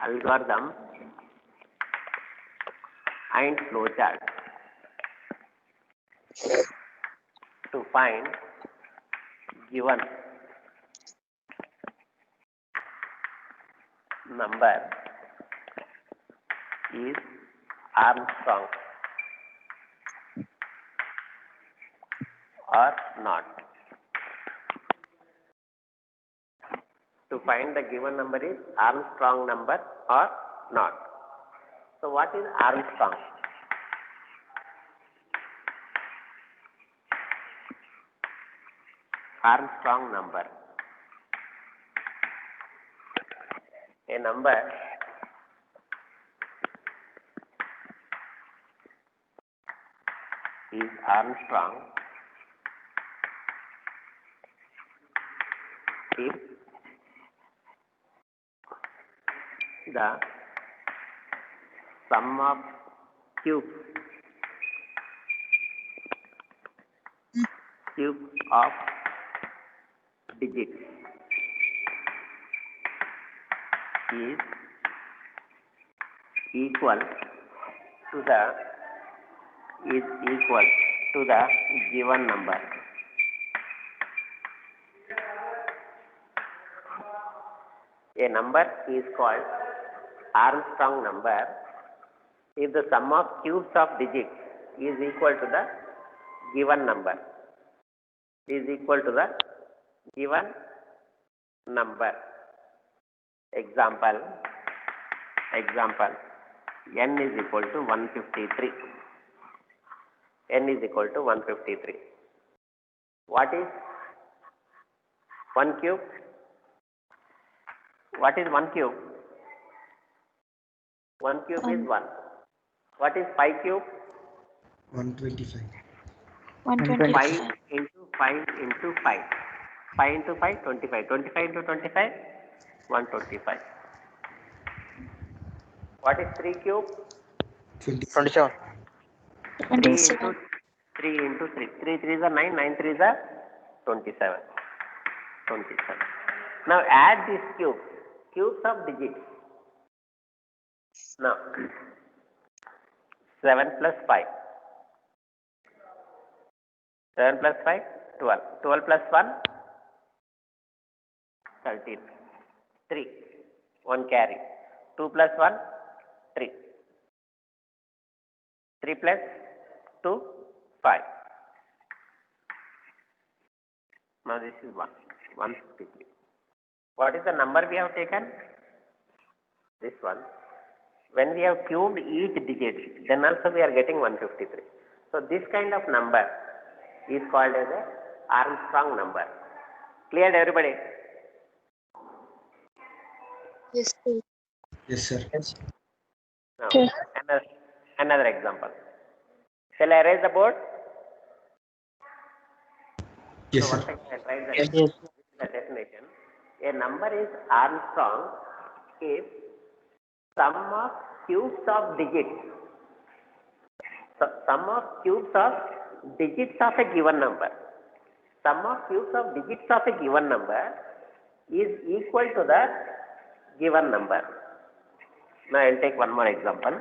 algorithm and flowchart to find given number is Armstrong or not. To find the given number is Armstrong number or not. So what is Armstrong? Armstrong number. A number is Armstrong if the sum of cubes of digits is equal to the given number. A number is called Armstrong number if the sum of cubes of digits is equal to the given number. Example, n is equal to 153. n is equal to 153. What is 1 cube? What is 1 cube? 1 cube is 1. What is 5 cube? 125. 5 into 5 into 5. 5 into 5, 25. 25 into 25, 125. What is 3 cube? 27. 3 into 3 into 3. 3 3s are 9, 9 3s are 27. Now add these cubes of digits. Now 7 plus 5. 7 plus 5, 12. 12 plus 1, 13. 3. 1 carry. 2 plus 1, 3. 3 plus 2, 5. Now this is 153. What is the number we have taken? This one. When we have cubed each digit, then also we are getting 153. So this kind of number is called as a Armstrong number. Cleared, everybody? Yes, sir. Yes, sir. Now, another example. Shall I erase the board? Yes, So sir. once I write the definition, a number is Armstrong if sum of cubes of digits. So, sum of cubes of digits of a given number. Sum of cubes of digits of a given number is equal to the given number. Now I will take one more example.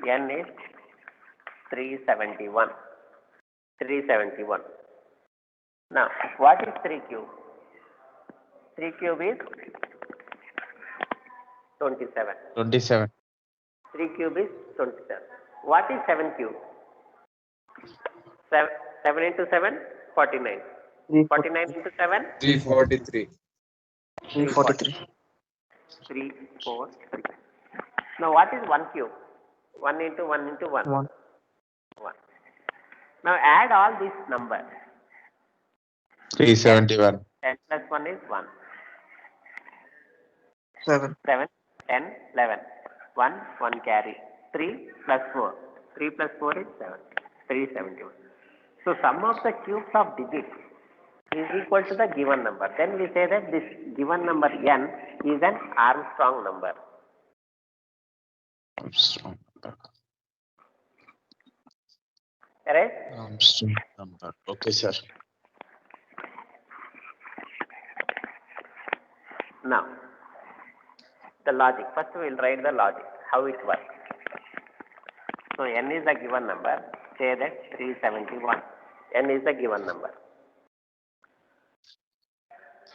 n is 371. Now, what is 3 cube? 3 cube is 27. 27. 3 cube is 27. What is 7 cube? 7 into 7, 49. 49 into 7? 343. 343. 343. Now, what is 1 cube? 1 into 1 into 1. 1. Now, add all these numbers. 371. 10 plus 1 is 1. 7. 7, 10, 11. 1 carry. 3 plus 4. 3 plus 4 is 7. 371. So, sum of the cubes of digits is equal to the given number. Then we say that this given number n is an Armstrong number. Armstrong. Right? Constant number. Okay, sir. Now, the logic. First we will write the logic, how it works. So n is a given number. Say that 371. N is a given number.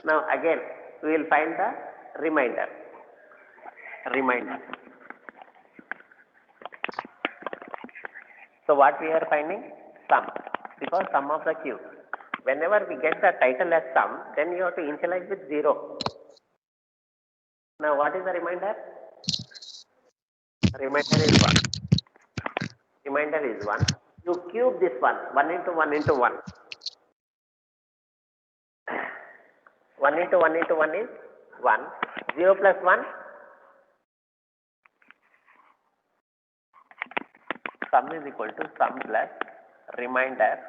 Now again, we will find the remainder. So what we are finding? Sum. Because sum of the cube. Whenever we get the title as sum, then you have to initialize with 0. Now what is the remainder? Remainder is 1. Remainder is 1. You cube this one. 1 into 1 into 1. 1 into 1 into 1 is 1. 0 plus 1. Sum is equal to sum plus remainder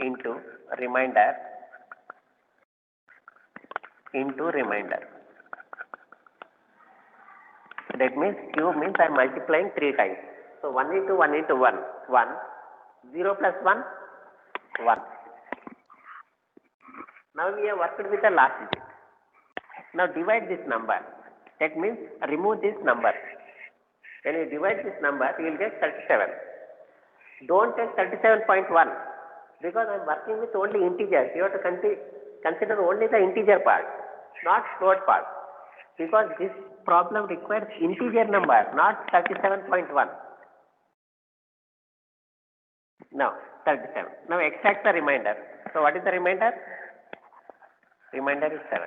into remainder into remainder. That means cube means I am multiplying 3 times. So 1 into 1 into 1, 1. 0 plus 1, 1. Now we have worked with the last digit. Now divide this number. That means remove this number. When you divide this number, you will get 37. Don't take 37.1 because I am working with only integers. You have to consider only the integer part, not float part. Because this problem requires integer number, not 37.1. Now, 37. Now extract the remainder. So what is the remainder? Remainder is 7.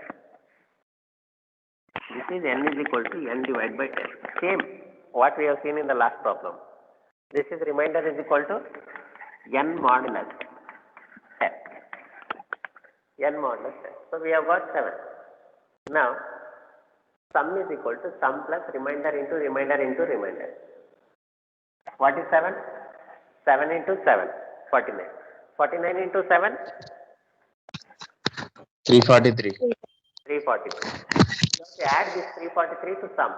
This is n is equal to n divided by 10. Same what we have seen in the last problem. This is remainder is equal to n modulus 10. N modulus 10. So we have got 7. Now, sum is equal to sum plus remainder into remainder into remainder. What is 7? 7 into 7, 49. 49 into 7, 343. 343. You have to add this 343 to sum.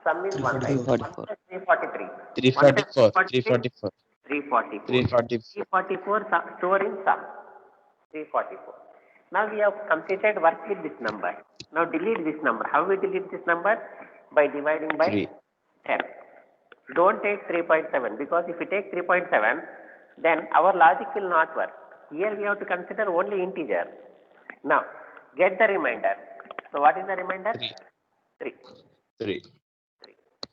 Sum is 1 by 1 plus 343. 344. 344. 344. 344 store in sum. 344. Now we have completed work with this number. Now delete this number. How we delete this number? By dividing by 3. 10. Don't take 3.7 because if you take 3.7, then our logic will not work. Here we have to consider only integer. Now, get the remainder. So what is the remainder? 3. 3.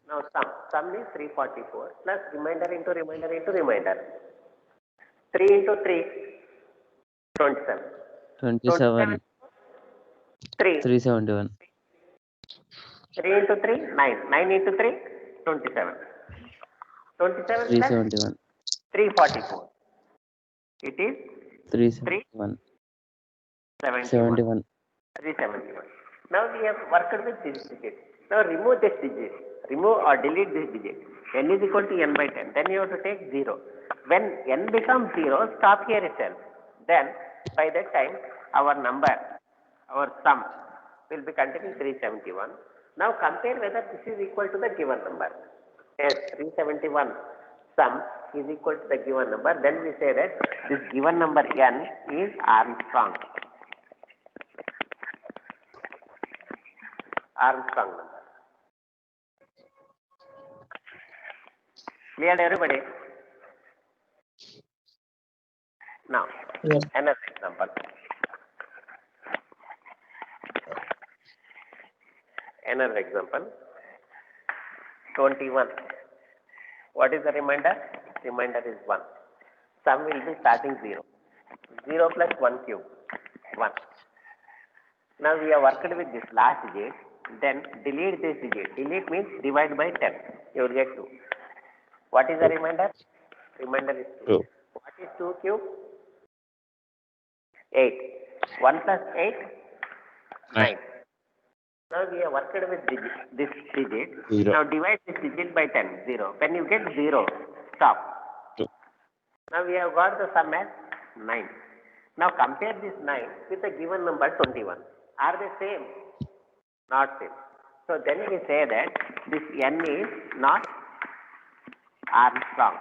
Now sum is 344 plus remainder into remainder into remainder. 3 into 3, 27. 27. 3. 371. 3 into 3, 9. 9 into 3, 27. 27 plus 371. 344. It is 371. 71. 71. 371. Now we have worked with this digit. Now remove this digit. Remove or delete this digit. N is equal to n by 10. Then you have to take 0. When n becomes 0, stop here itself. Then by that time our number, our sum will be containing 371. Now compare whether this is equal to the given number. Yes, 371 sum is equal to the given number. Then we say that this given number n is Armstrong. Armstrong number. Clear everybody? Now, another example. Another example. 21. What is the remainder? Remainder is 1. Sum will be starting 0. 0 plus 1 cube. 1. Now we have worked with this last digit. Then delete this digit. Delete means divide by 10. You will get 2. What is the remainder? Remainder is 2. 2. What is 2 cube? 8. 1 plus 8? 9. Now we have worked with this digit. 0. Now divide this digit by 10. 0. When you get 0, stop. 2. Now we have got the sum as 9. Now compare this 9 with the given number 21. Are they same? Not same. So then we say that this n is not Armstrong.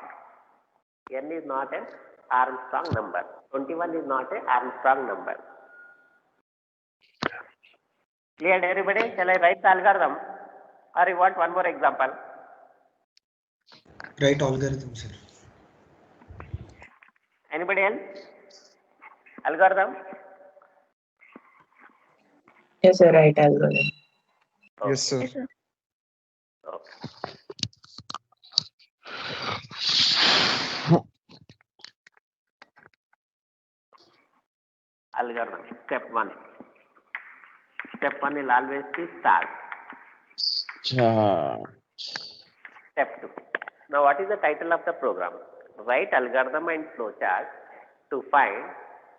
N is not an Armstrong number. 21 is not an Armstrong number. Clear, everybody? Shall I write the algorithm? Or you want one more example? Right algorithm, sir. Anybody else? Algorithm? Yes, sir, right algorithm. Okay. Yes, sir. Okay. Algorithm. Step 1. Step 1 will always be start. Charge. Step 2. Now what is the title of the program? Write algorithm and flowchart to find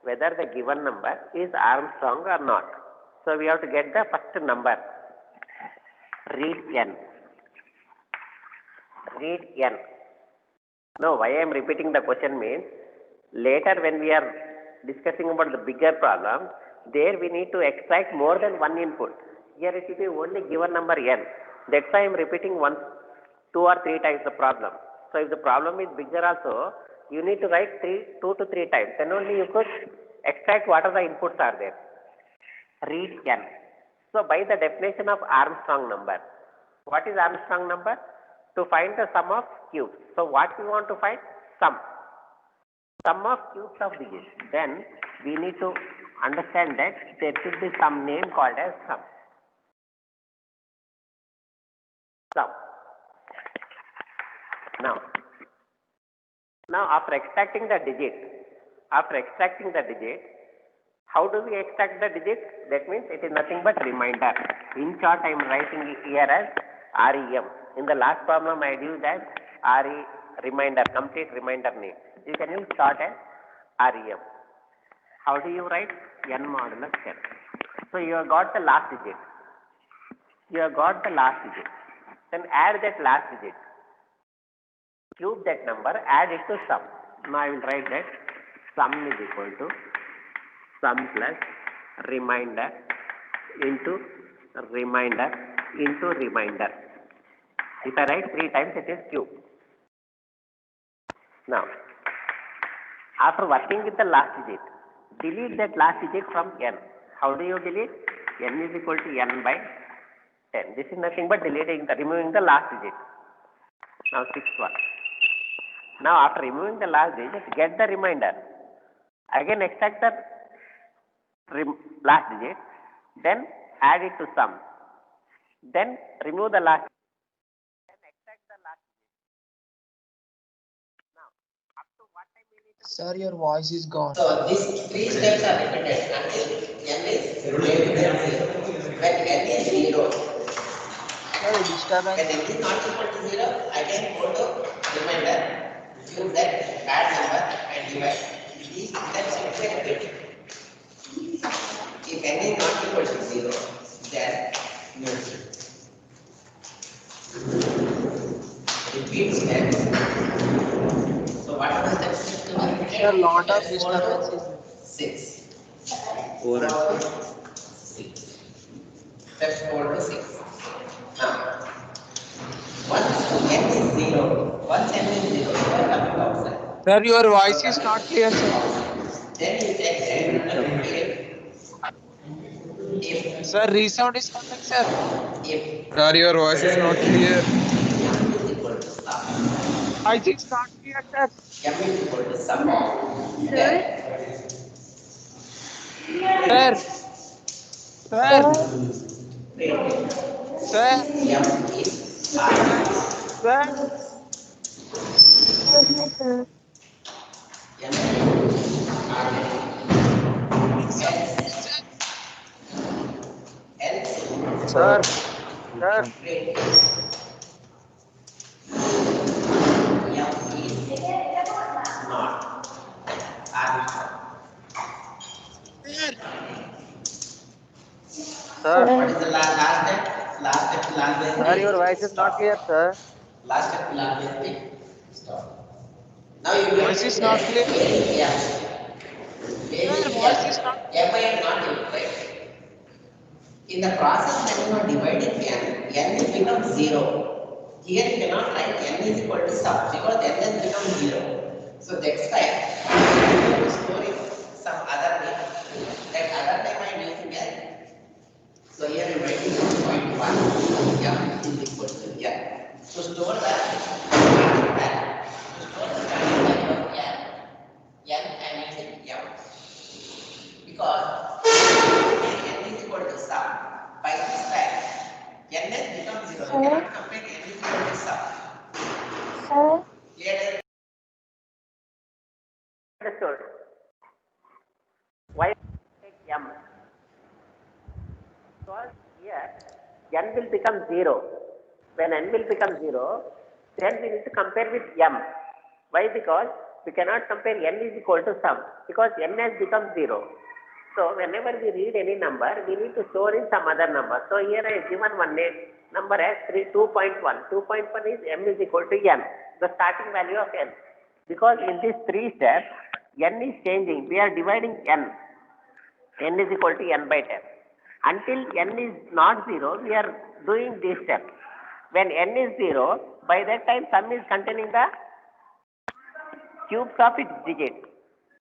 whether the given number is Armstrong or not. So we have to get the first number. Read N. Read N. Now why I am repeating the question means later when we are discussing about the bigger problem, there we need to extract more than one input. Here it is only given number N. That's why I am repeating once, 2 or 3 times the problem. So if the problem is bigger also, you need to write 2 to 3 times. Then only you could extract what are the inputs are there. Read N. So by the definition of Armstrong number, what is Armstrong number? To find the sum of cubes. So what we want to find? Sum. Sum of cubes of digits. Then we need to understand that there should be some name called as sum. Sum. Now after extracting the digit, how do we extract the digit? That means it is nothing but remainder. In short, I am writing it here as REM. In the last problem, I used as remainder, complete remainder name. You can use short as REM. How do you write? N modulus 10. So you have got the last digit. Then add that last digit. Cube that number, add it to sum. Now I will write that sum is equal to sum plus remainder into remainder into remainder. If I write 3 times, it is cube. Now, after working with the last digit, delete that last digit from N. How do you delete? N is equal to N by 10. This is nothing but removing the last digit. Now, 6th one. Now, after removing the last digit, get the remainder. Again, extract the last digit, then add it to sum. Then remove the last digit. Then extract the last digit. Now, up to what time we need to... Sir, your voice is gone. So these 3 steps are repeated until N is greater than 0. When N is 0, Sir, disturbance. when N is not equal to 0, I can go to remainder, cube that, add number and divide. These steps will be repeated. If N is not equal to 0, then repeat steps. So what are the steps to be repeated? Sir, lot of disturbance is 6. 4 and 6. 6. Steps 4 to 6. Now, once N is 0, you are coming outside. Sir, your voice is not clear, sir. Then you take if Sir, resound is coming, sir. if Sir, your voice is not clear. M is equal to sum, Voice is not clear, sir. M is equal to sum, Sir. then Sir. Sir. M is R. Sir. M is R. Else, Sir. Sir. M is not R. Sir. What is the last step? Sir, your voice is not clear, sir. Last step will always be stop. Now you will Voice is not clear. Sir, voice is not M is not implied. In the process when you are dividing N will become 0. here you cannot write n is equal to sum because n has become 0. So that's why we have to store it some other name. That other name I am using as, so here I am writing 0.1 m is equal to n. To store the starting value, to store the starting value of n I am using m because n is equal to sum. By this fact, n has become 0. You cannot compare n is equal to sum. Clear? Understood. Why take m? Because here n will become 0. When n will become 0, then we need to compare with m. Why? Because we cannot compare n is equal to sum because n has become 0. So whenever we read any number, we need to store in some other number. So here I have given one number as 2.1. 2.1 is m is equal to n, the starting value of n. Because in these 3 steps, n is changing. We are dividing n. N is equal to n by 10. Until n is not 0, we are doing this step. When n is 0, by that time sum is containing the cubes of its digits.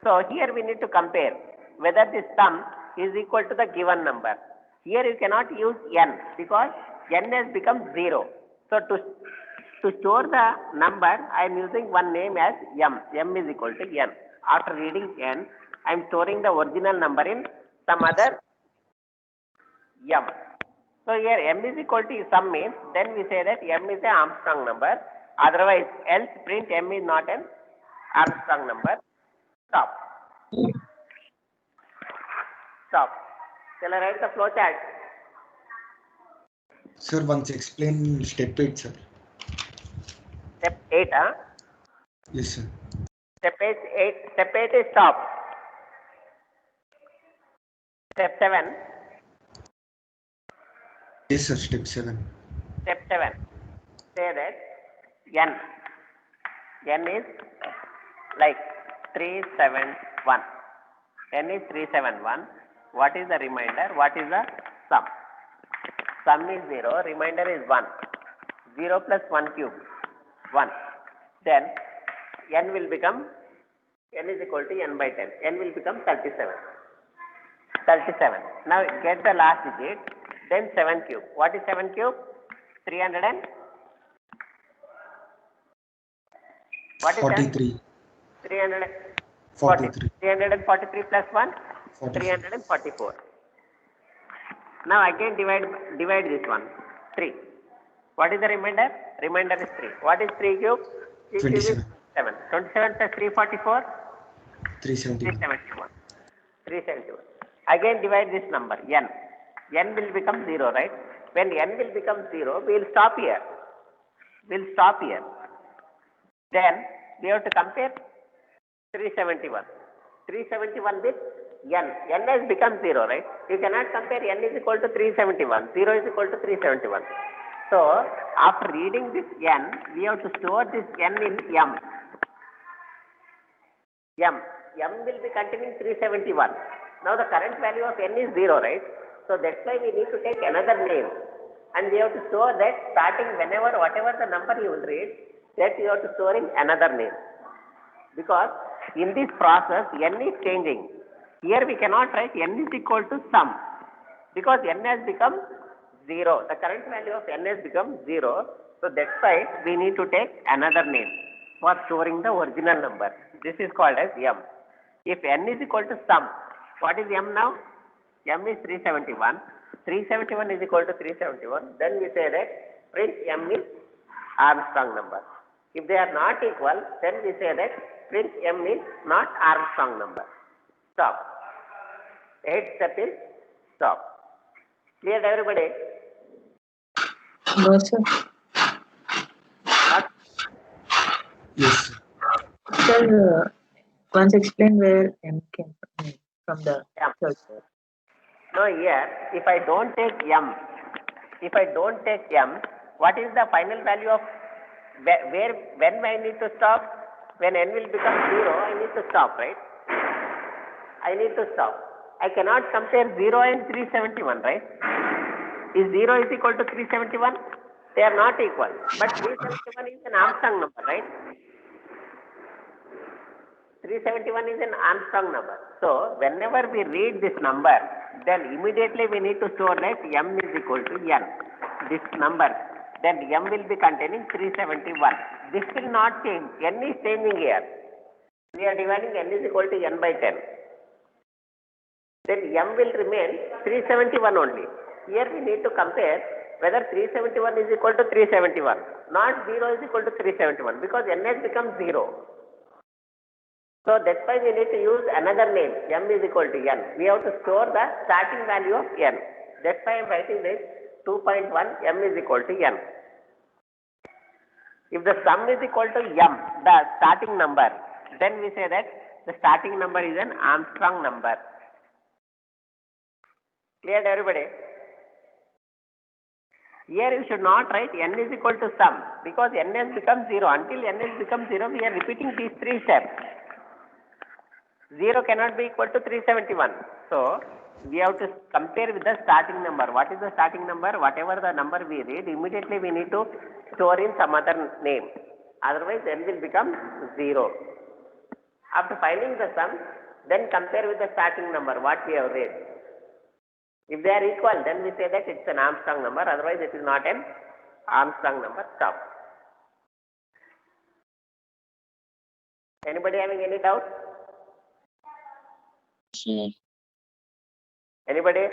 So here we need to compare whether this sum is equal to the given number. Here you cannot use n because n has become 0. So to store the number, I am using one name as m. M is equal to n. After reading n, I am storing the original number in some other m. So here m is equal to sum means then we say that m is an Armstrong number. Otherwise, else print m is not an Armstrong number. Stop. Stop. Shall I write the flow chart? Sir, once explain step 8, sir. Step 8, huh? Yes, sir. Step 8 is stop. Step 7. Yes, sir. Step 7. Step 7. Say that n is like 371. N is 371. What is the remainder? What is the sum? Sum is 0. Remainder is 1. 0 plus 1 cube. 1. Then n will become, n is equal to n by 10. N will become 37. 37. Now get the last digit. Then 7 cube. What is 7 cube? 300 and what is 43. that? 300. 43. 343 plus 1? 44. 344. Now again divide this one. 3. What is the remainder? Remainder is 3. What is 3 cube? 3 cube is 27. 7. 27 plus 344? 371. 371. 371. Again divide this number, n. N will become 0, right? When n will become 0, we will stop here. We will stop here. Then we have to compare 371. 371 with n. N has become 0, right? You cannot compare n is equal to 371. 0 is equal to 371. So, after reading this n, we have to store this n in m. M will be containing 371. Now, the current value of n is 0, right? So, that's why we need to take another name. And we have to store that starting whenever, whatever the number you will read, that you have to store in another name. Because in this process, n is changing. Here we cannot write n is equal to sum. Because n has become 0. The current value of n has become 0. So that's why we need to take another name for storing the original number. This is called as m. If n is equal to sum, what is m now? M is 371. 371 is equal to 371. Then we say that print m is Armstrong number. If they are not equal, then we say that print m is not Armstrong number. Stop. 8th step is stop. Clear everybody? No, sir. Not Yes, sir. Sir, once explain where M came from the M. third. No, here, if I don't take m, what is the final value of when I need to stop? When n will become 0, I need to stop, right? I need to stop. I cannot compare 0 and 371, right? Is 0 is equal to 371? They are not equal. But 371 is an Armstrong number, right? 371 is an Armstrong number. So whenever we read this number, then immediately we need to store that m is equal to n. This number, then m will be containing 371. This will not change. N is changing here. We are dividing n is equal to n by 10. Then m will remain 371 only. Here we need to compare whether 371 is equal to 371. Not 0 is equal to 371 because n has become 0. So that's why we need to use another name, m is equal to n. We have to store the starting value of n. That's why I am writing this 2.1 m is equal to n. If the sum is equal to m, the starting number, then we say that the starting number is an Armstrong number. Clear to everybody? Here you should not write n is equal to sum because n has become 0. Until n has become 0, we are repeating these three steps. 0 cannot be equal to 371. So we have to compare with the starting number. What is the starting number? Whatever the number we read, immediately we need to store in some other name. Otherwise n will become 0. After finding the sum, then compare with the starting number what we have read. If they are equal, then we say that it's an Armstrong number. Otherwise it is not an Armstrong number. Stop. Anybody having any doubt? Sure. Anybody?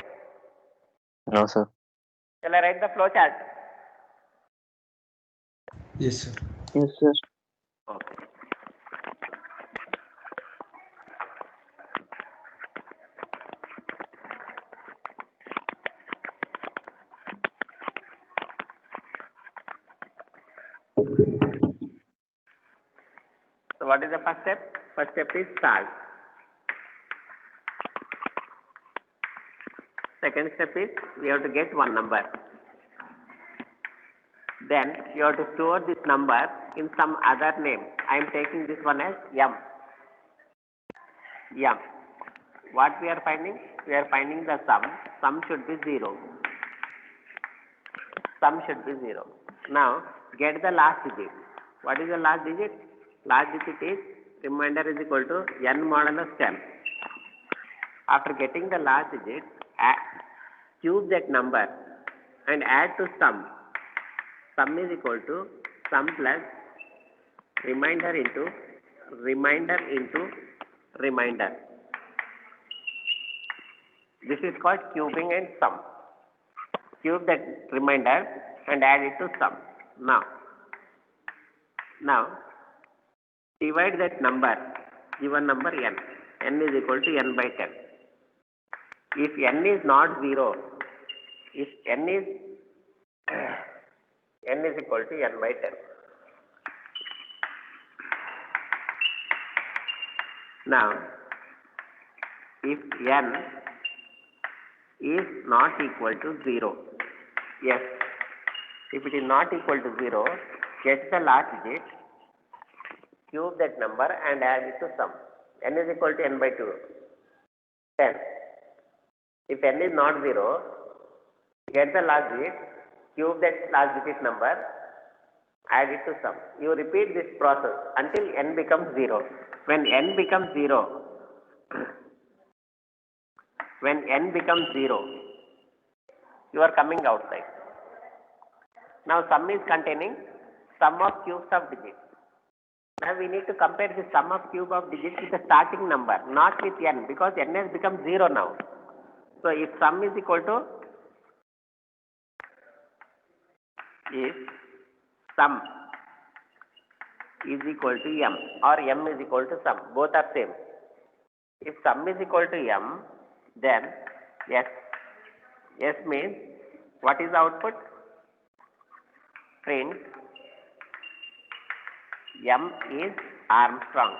No, sir. Shall I write the flow chart? Yes, sir. Yes, sir. Okay. So what is the first step? First step is solve. Second step is we have to get one number. Then you have to store this number in some other name. I am taking this one as m. M. What we are finding? We are finding the sum. Sum should be 0. Sum should be 0. Now get the last digit. What is the last digit? Last digit is remainder is equal to n modulus 10. After getting the last digit, cube that number and add to sum. Sum is equal to sum plus remainder into remainder into remainder. This is called cubing and sum. Cube that remainder and add it to sum. Now divide that number, given number n. N is equal to n by 10. If n is not 0, if n is equal to n by 10. Now, if n is not equal to 0, yes, if it is not equal to 0, get the last digit, cube that number and add it to sum. N is equal to n by 2, 10. If n is not 0, get the last digit, cube that last digit number, add it to sum. You repeat this process until n becomes 0. When n becomes 0, you are coming outside. Now sum is containing sum of cubes of digits. Now we need to compare the sum of cube of digits with the starting number, not with n, because n has become 0 now. So if sum is equal to, if sum is equal to m or m is equal to sum, both are same. If sum is equal to m, then yes. Yes means what is the output? Print m is Armstrong.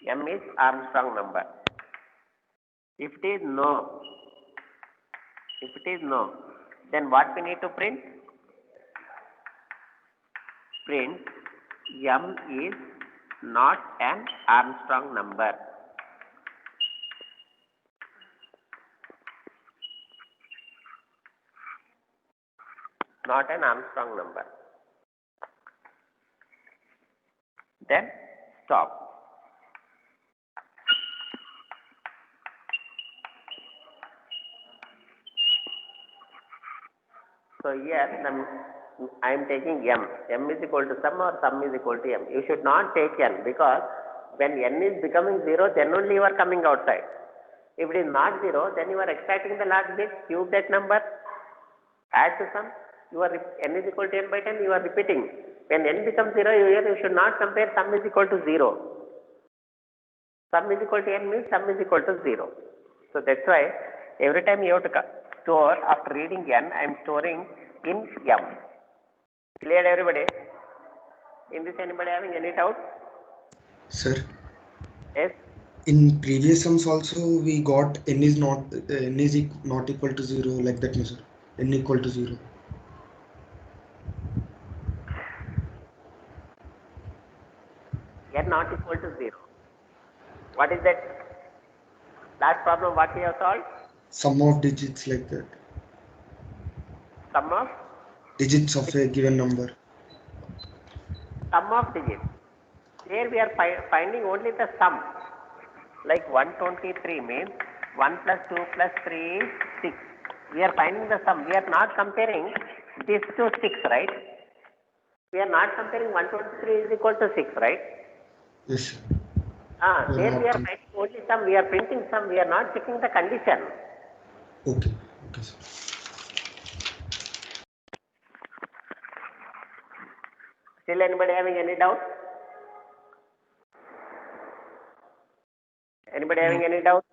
M is Armstrong number. If it is no, then what we need to print? Print m is not an Armstrong number. not an Armstrong number. Then stop. So here I am taking m. M is equal to sum or sum is equal to m. You should not take n because when n is becoming 0, then only you are coming outside. If it is not 0, then you are extracting the last bit, cube that number, add to sum. You are n is equal to n by 10. You are repeating. When n becomes 0, you should not compare sum is equal to 0. Sum is equal to n means sum is equal to 0. So that's why every time you have to store after reading n, I am storing in m. Clear everybody? In this, anybody having any doubt? Sir, Yes. in previous sums also we got n is not equal to 0 like that, no, sir. N equal to 0. N not equal to 0. What is that? Last problem what we have solved? Sum of digits like that. Sum of Digits of a given number. Sum of digits. Here we are finding only the sum. Like 123 means 1 plus 2 plus 3 is 6. We are finding the sum. We are not comparing this to 6, right? We are not comparing 123 is equal to 6, right? Yes, sir. There we are finding only sum. We are printing sum. We are not checking the condition. Okay. Okay, sir. Still anybody having any doubt? Anybody having any doubt?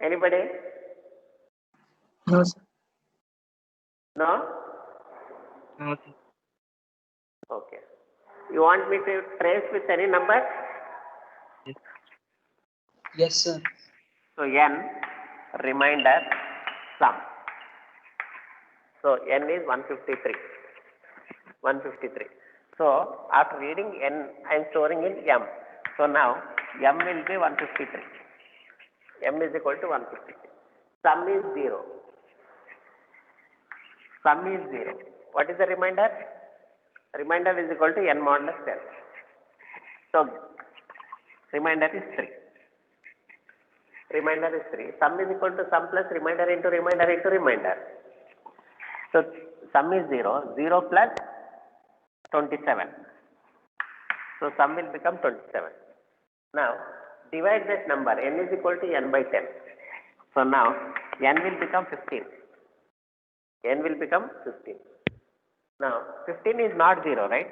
Anybody? No, sir. No? Okay. You want me to trace with any number? Yes, sir. So n, reminder, sum. So n is 153. 153. So after reading n, I am storing in m. So now m will be 153. M is equal to 153. Sum is 0. Sum is 0. What is the remainder? Remainder is equal to n modulus 10. So remainder is 3. Remainder is 3. Sum is equal to sum plus remainder into remainder into remainder. So sum is 0. 0 plus 27. So sum will become 27. Now divide that number. N is equal to n by 10. So now n will become 15. N will become 15. Now 15 is not 0, right?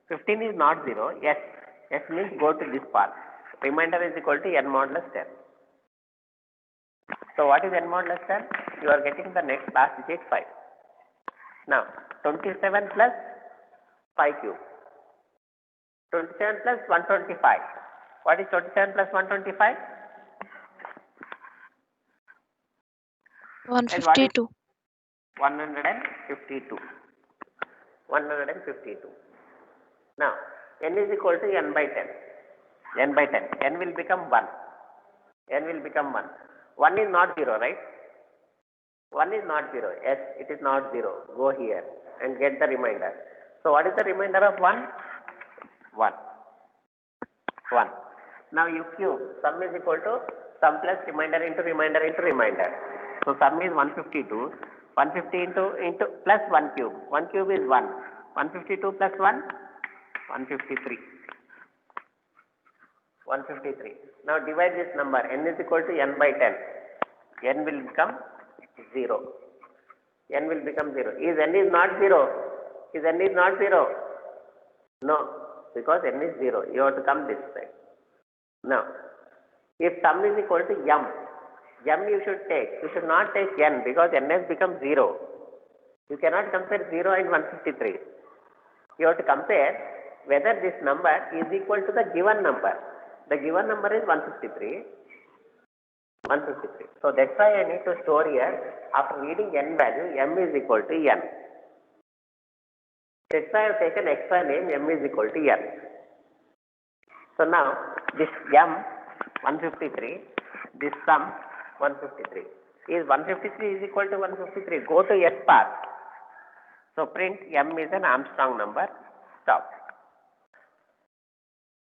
15 is not 0. Yes. Yes means go to this part. Remainder is equal to n modulus 10. So what is n modulus 10? You are getting the next last digit 5. Now 27 plus 5 cube. 27 plus 125. What is 27 plus 125? 152. 152. 152. Now, n is equal to n by 10. N by 10. N will become 1. N will become 1. 1 is not 0, right? 1 is not 0. Yes, it is not 0. Go here and get the remainder. So, what is the remainder of 1? 1. 1. Now, you cube. Sum is equal to sum plus remainder into remainder into remainder. So, sum is 152. 150 into plus 1 cube. 1 cube is 1. 152 plus 1? 153. 153. Now, divide this number. N is equal to n by 10. N will become 0. N will become 0. Is n is not 0? Is n is not 0? No, because n is 0. You have to come this side. Now, if sum is equal to m, m you should take. You should not take n because n has become 0. You cannot compare 0 and 153. You have to compare whether this number is equal to the given number. The given number is 153. 153. So that's why I need to store here. After reading n value, m is equal to n. That's why I have taken extra name m is equal to n. So now this m 153, this sum 153. Is 153 is equal to 153? Go to S path. So print M is an Armstrong number. Stop.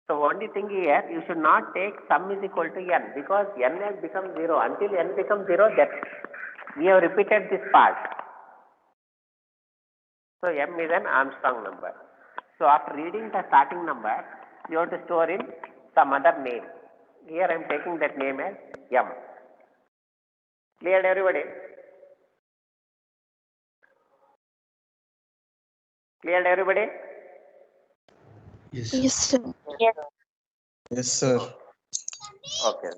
So only thing here, you should not take sum is equal to n, because n has become 0. Until n becomes 0, that we have repeated this part. So m is an Armstrong number. So after reading the starting number, you have to store in some other name. Here I am taking that name as m. Cleared, everybody? Cleared, everybody? Yes. Yes, sir. Yes, sir. Okay.